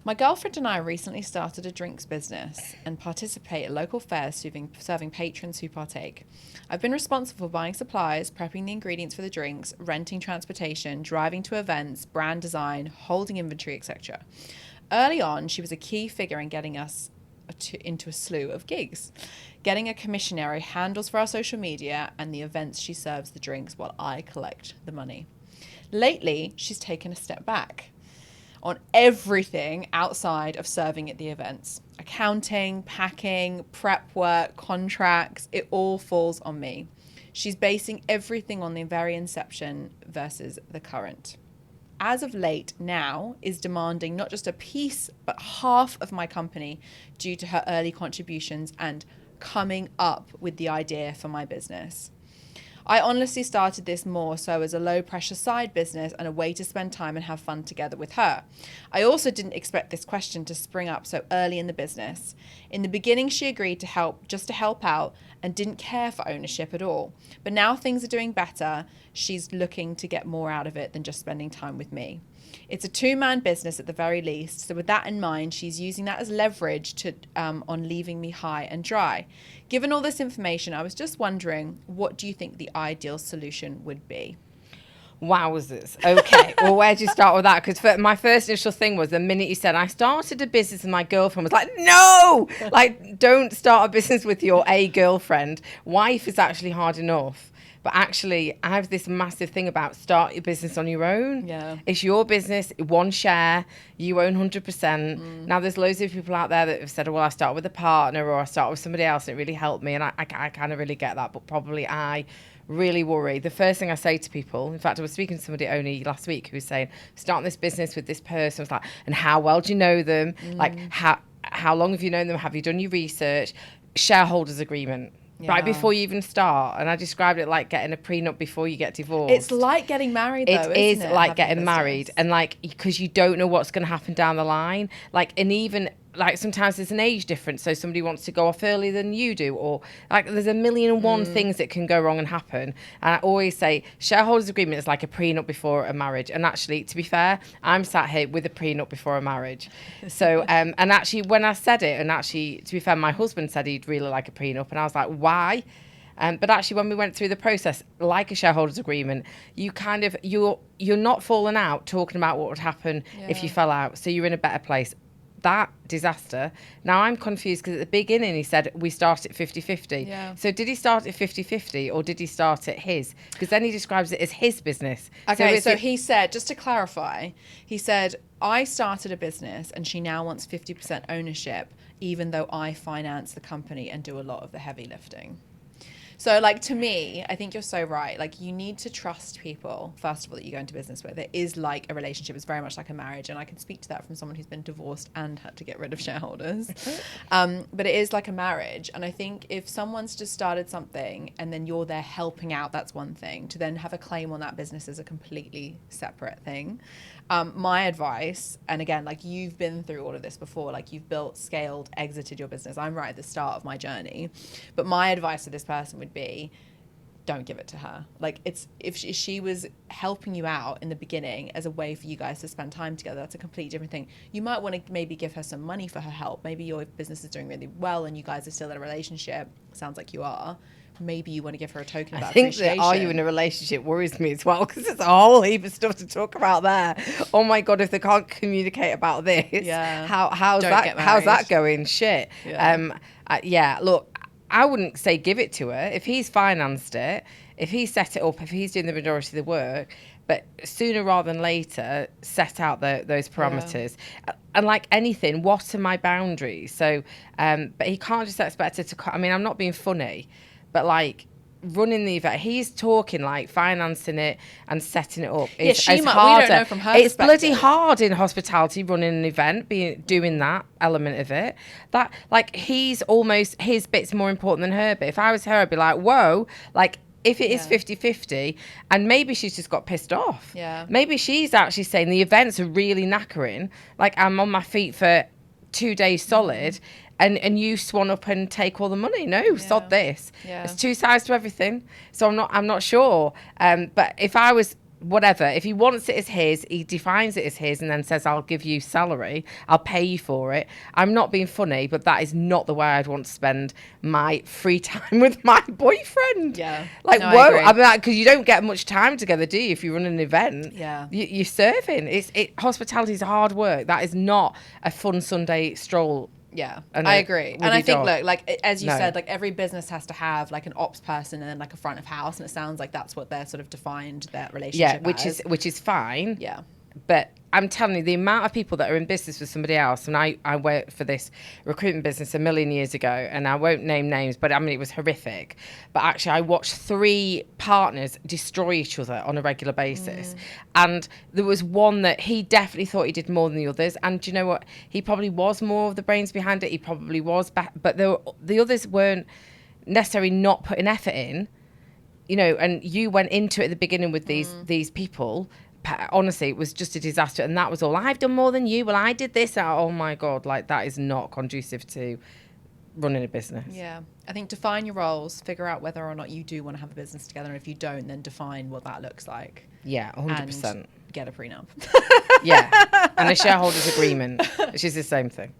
My girlfriend and I recently started a drinks business and participate at local fairs serving patrons who partake. I've been responsible for buying supplies, prepping the ingredients for the drinks, renting transportation, driving to events, brand design, holding inventory, etc. Early on, she was a key figure in getting us into a slew of gigs. Getting a commissionary handles for our social media and the events she serves the drinks while I collect the money. Lately, she's taken a step back on everything outside of serving at the events. Accounting, packing, prep work, contracts, it all falls on me. She's basing everything on the very inception versus the current. As of late now is demanding not just a piece, but half of my company due to her early contributions and coming up with the idea for my business. I honestly started this more so as a low pressure side business and a way to spend time and have fun together with her. I also didn't expect this question to spring up so early in the business. In the beginning, she agreed to help out and didn't care for ownership at all. But now things are doing better. She's looking to get more out of it than just spending time with me. It's a two-man business at the very least. So with that in mind, she's using that as leverage on leaving me high and dry. Given all this information, I was just wondering, what do you think the ideal solution would be? Wowzers. Okay. Well, where do you start with that? Because my first initial thing was the minute you said, I started a business and my girlfriend was like, no, like, don't start a business with your girlfriend. Wife is actually hard enough. But actually, I have this massive thing about start your business on your own. Yeah. It's your business, one share, you own 100%. Now, there's loads of people out there that have said, well, I start with a partner or I start with somebody else and it really helped me. And I kind of really get that. But probably I really worry. The first thing I say to people, in fact, I was speaking to somebody only last week who was saying, starting this business with this person. I was like, and how well do you know them? Like, how long have you known them? Have you done your research? Shareholders agreement. Yeah. Right before you even start. And I described it like getting a prenup before you get divorced. It's like getting married, though, It is isn't it? like getting married. And like, because you don't know what's going to happen down the line. Like, and even like sometimes there's an age difference. So somebody wants to go off earlier than you do, or like there's 1,000,001 things that can go wrong and happen. And I always say shareholders agreement is like a prenup before a marriage. And actually, to be fair, I'm sat here with a prenup before a marriage. So, and actually when I said it, and actually, to be fair, my husband said he'd really like a prenup. And I was like, why? But actually, when we went through the process, like a shareholders agreement, you kind of, you're not falling out talking about what would happen if you fell out. So you're in a better place. That disaster. Now I'm confused because at the beginning he said we start at 50-50. Yeah. So did he start at 50-50 or did he start at his? Because then he describes it as his business. Okay, so he said, just to clarify, he said, I started a business and she now wants 50% ownership, even though I finance the company and do a lot of the heavy lifting. So, like, to me, I think you're so right. Like, you need to trust people, first of all, that you go into business with. It is like a relationship. It's very much like a marriage. And I can speak to that from someone who's been divorced and had to get rid of shareholders. But it is like a marriage. And I think if someone's just started something and then you're there helping out, that's one thing. To then have a claim on that business is a completely separate thing. My advice, and again, like you've been through all of this before, like you've built, scaled, exited your business. I'm right at the start of my journey. But my advice to this person would be, don't give it to her. Like, it's if she was helping you out in the beginning as a way for you guys to spend time together, that's a completely different thing. You might want to maybe give her some money for her help. Maybe your business is doing really well and you guys are still in a relationship. Sounds like you are. Maybe you want to give her a token of that appreciation. I think that are you in a relationship worries me as well, because there's a whole heap of stuff to talk about there. Oh my God, if they can't communicate about this, how's that going? Shit. Yeah. Look, I wouldn't say give it to her. If he's financed it, if he set it up, if he's doing the majority of the work, but sooner rather than later, set out those parameters. Yeah. And like anything, what are my boundaries? So, but he can't just expect her to, I mean, I'm not being funny, but like running the event, he's talking like financing it and setting it up. We don't know from her It's perspective. bloody hard in hospitality running an event, doing that element of it. That like his bit's more important than her bit. If I was her, I'd be like, whoa, like if it is 50-50, and maybe she's just got pissed off. Yeah. Maybe she's actually saying the events are really knackering. Like I'm on my feet for 2 days solid. And you swan up and take all the money. No, sod this. Yeah. There's two sides to everything. So I'm not sure. But if I was whatever. If he wants it as his, he defines it as his and then says, I'll give you salary, I'll pay you for it. I'm not being funny, but that is not the way I'd want to spend my free time with my boyfriend. Yeah. Like, No, whoa. I agree. I mean, like, because you don't get much time together, do you, if you run an event? Yeah. You're surfing. Hospitality is hard work. That is not a fun Sunday stroll. Yeah, And I a agree. And woody I think, dog. look, like, as you No. said, like, every business has to have, like, an ops person and then, like, a front of house. And it sounds like that's what they're sort of defined their relationship as. Which is fine. Yeah. But I'm telling you, the amount of people that are in business with somebody else, and I worked for this recruitment business a million years ago, and I won't name names, but I mean, it was horrific. But actually, I watched 3 partners destroy each other on a regular basis. And there was one that he definitely thought he did more than the others. And do you know what? He probably was more of the brains behind it. He probably was, but the others weren't necessarily not putting effort in, you know, and you went into it at the beginning with these people. Honestly, it was just a disaster, and that was all. I've done more than you. Well, I did this. Oh my God, like that is not conducive to running a business. Yeah. I think define your roles, figure out whether or not you do want to have a business together. And if you don't, then define what that looks like. Yeah, 100%. And get a prenup. Yeah, and a shareholders agreement, which is the same thing.